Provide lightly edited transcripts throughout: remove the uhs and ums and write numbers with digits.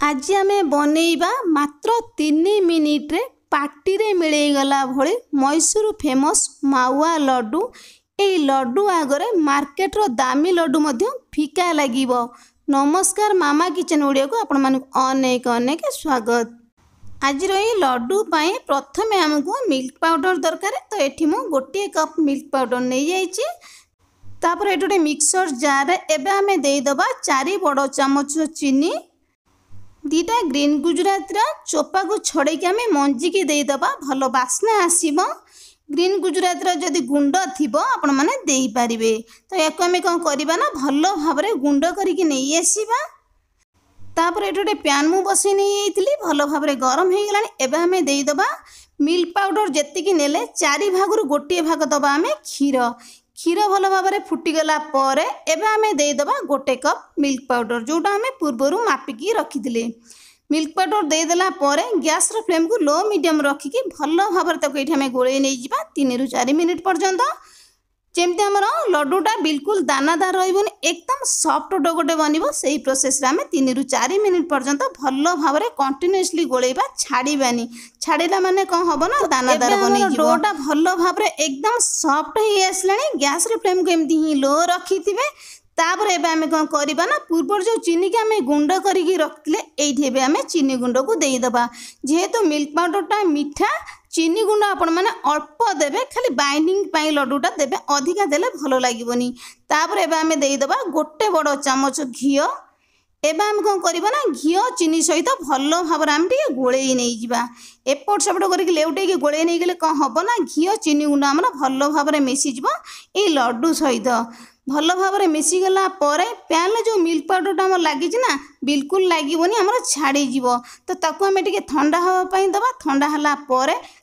आज आम बनैबा मात्र 3 मिनिट रे पार्टी रे मिलैगला भली मैसूर फेमस मावा लड्डू। ए लड्डू आगरे मार्केट रो दामी लड्डू मध्य फिका लागिबो। नमस्कार मामा किचन ओडिया को आपण मानक अनेक अनेक स्वागत। आज रही लड्डू पाए प्रथमे हमको मिल्क पाउडर दरकार। तो एठी मु गोटे कप मिल्क पाउडर नहीं जाइछि। तापर एटोटे मिक्सर जार रे एबे हमें देई दबा 4 बड़ चम्मच चीनी, 2टा ग्रीन गुजरात चोपा को छड़े के हमें मंजी की दे दबा। भल बास्ना आसीबो। ग्रीन गुजरात जदि गुंड थिबो आपण माने देई परिबे। तो याको हमें कौन करबा ना भल भाबरे गुंड करिके नहीं आसीबा। तापर एटोटे पैन मु बसई नहीं आइतली भल भाबरे गरम हे गेलानी। एबे हमें देई दबा मिल्क पाउडर जेतिकी नेले 4 भागरु गोटे भाग दबा हमें क्षीर। क्षीर भल भाव में फुटीगला एबे आमे दे दबा गोटे कप मिल्क पाउडर जोटा आमे पूर्वरु मापिकी रखिथिले। मिल्क पाउडर दे देला गैस रो फ्लेम को लो मीडियम रखिकी भल भाव में ताको एठी हमें गोळे नै जिबा 3 रु 4 मिनिट पर्यंत। जेमती हमर लड्डूटा बिल्कुल दानादार रहिबोनी, एकदम सॉफ्ट डोगोटे बनिबो। सेही प्रोसेस रे हमें 3 रु 4 मिनिट पर्यंत भल भाव में कंटिन्यूअसली गोळेबा, छाड़ीबानी। छाड़ीला माने कोन हबो ना दानादार बनि जिवो। डोटा भल भाव में एकदम सॉफ्ट हे आसलानी। गैस रे फ्लेम को एमती ही लो रखिथिबे। तापर एबे हमें कोन करबा ना पूर्वर जो चीनी के हमें गुंड करिकी रखले एठी एबे हमें चीनी गुंड को देई दबा। जेहेतु मिल्क पाउडरटा मीठा, चीनी गुंड आपण माने अल्प देबे, खाली बाइंडिंग पाई लड्डूटा देबे, अधिका देले भलो लागिबोनी। तापर एबे हमें देई दबा गोटे बड़ चम्मच घियो। एबे हम कोन करबा ना घियो चीनी सहित भलो भाव रे हम टिके गोळेई नै जिबा। एपट सेपट करिके लेउटे के गोळेई नै गेले कोन हबो ना घियो चीनी गुंड हमर भलो भाव रे मिसी जिवो ए लड्डू सहित। भल भाव में मिसी गला पैन जो मिल्क पाउडर आम लगी ना बिल्कुल लगे आम छाड़ी जीव। तो ताको आम टे ठंडा हाँपाई दबा। ठंडा है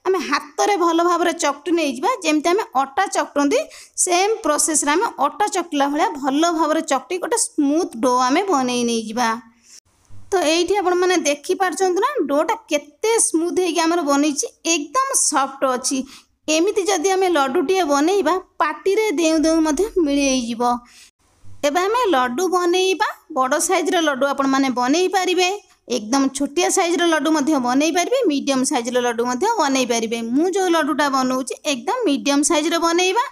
आम हाथ में भल भाव में चकटी नहीं जावा। जमती आम अटा चकटती सेम प्रोसेस आम अटा चकटिला भाया भल भाव में चकटी गोटे स्मूथ डो आम बनई नहीं जावा। तो ये आपण मैंने देखिपार ना डोटा केते स्मूथ होमर बनी एकदम सॉफ्ट अच्छी। एमिति जदि आमे लड्डूटे बनैबा पार्टी रे देउ देउ मध्य मिलै जिवो। एबे आमे लड्डू बनैबा बड़ साइज रो लड्डू आपण माने बनै पारिबे, एकदम छोटिया साइज रो लड्डू मध्य बनै पारिबे, मीडियम साइज रो लड्डू मध्य बनै पारिबे। मु जो लड्डूटा बनौछि एकदम मीडियम साइज रो बनैबा,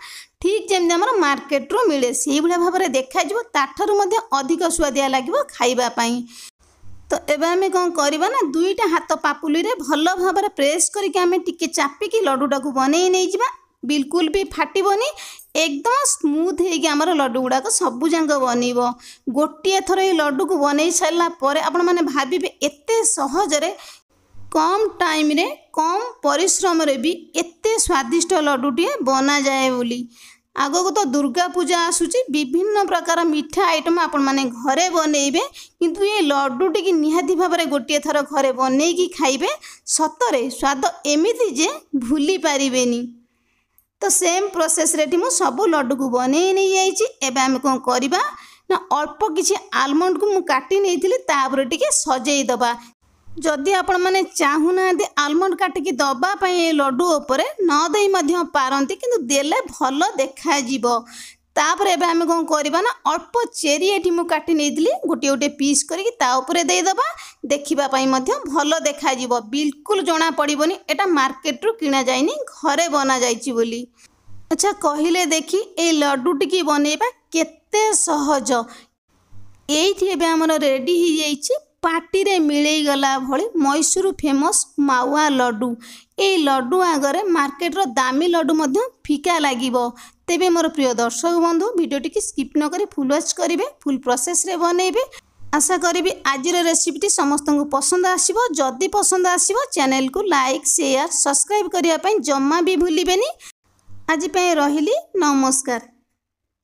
ठीक जेमि हमर मार्केट रो मिले सेही भले भाव रे देखा जिवो। ताठारु मध्य अधिक स्वादिया लागिवो खाइबा पई। तो एबे हमें कौन करबा ना 2टा हाथ पापुली रे भल भाव में प्रेस करके हमें टिके चापिकी लड्डूटा को बनई नहीं जिबा। बिल्कुल भी फाटिबोनी, एकदम स्मूथ होगी आमर लड्डू गुड़ाक सबू जाक बनइबो। गोटे थर ये लड्डू को बनई सारा पर आपण माने भाबिबे एते सहजरे कम टाइम रे कम परिश्रम रे भी एते स्वादिष्ट लड्डूटी बना जाए बोली। आगो तो दुर्गा पूजा आसूची, विभिन्न प्रकार मीठा आइटम आपण माने घरे बनइबे, किंतु ये लड्डूटी की निहाती भाव में गोटे थर घरे बनईकी खाइबे सतरे स्वाद एमिति जे भूली पारिबेनी। तो सेम प्रोसेस रे मु सब लड्डू को बनई नहीं जाइछि। एबे हम कोन करबा ना अल्प किछि आलमंड को मु काटी नैथिली तापर टिके सजेई दबा। जदि आपण माने चाहुना आलमंड काटिकी दबा पाए लड्डू उपरे न देई मध्य पारंती, किंतु देले भल देखा जिवो। तापर एबे हम कोन करबा ना अल्प चेरी एठी मु काटी नैथिली गोटे गोटे पीस करिकी ता उपरे देई दबा। देखिबा पई मध्य भल देखा जिवो, बिल्कुल जणा पड़िबोनी एटा मार्केट रु किना जाइनी घरे बना जाइछि बोली। अच्छा कहिले देखी ए लड्डू टिकी बनैबा केते सहज। एठी एबे हमर रेडी ही जाइछि पार्टी रे मिलई गला भली मैसूर फेमस मावा लड्डू। ए लड्डू आगरे मार्केट रो दामी लड्डू मध्य फिका लागिबो। तेबे मोर प्रिय दर्शक बंधु वीडियोटी की स्किप न करी फुल वॉच करिवे, फुल प्रोसेस रे बनैबे। आशा करी आज रेसिपीटी समस्त को पसंद आसीबो। जदि पसंद आसीबो चैनल को लाइक शेयर सब्सक्राइब करिया पई जम्मा भी भूलिबेनी। आज पे रहिली, नमस्कार।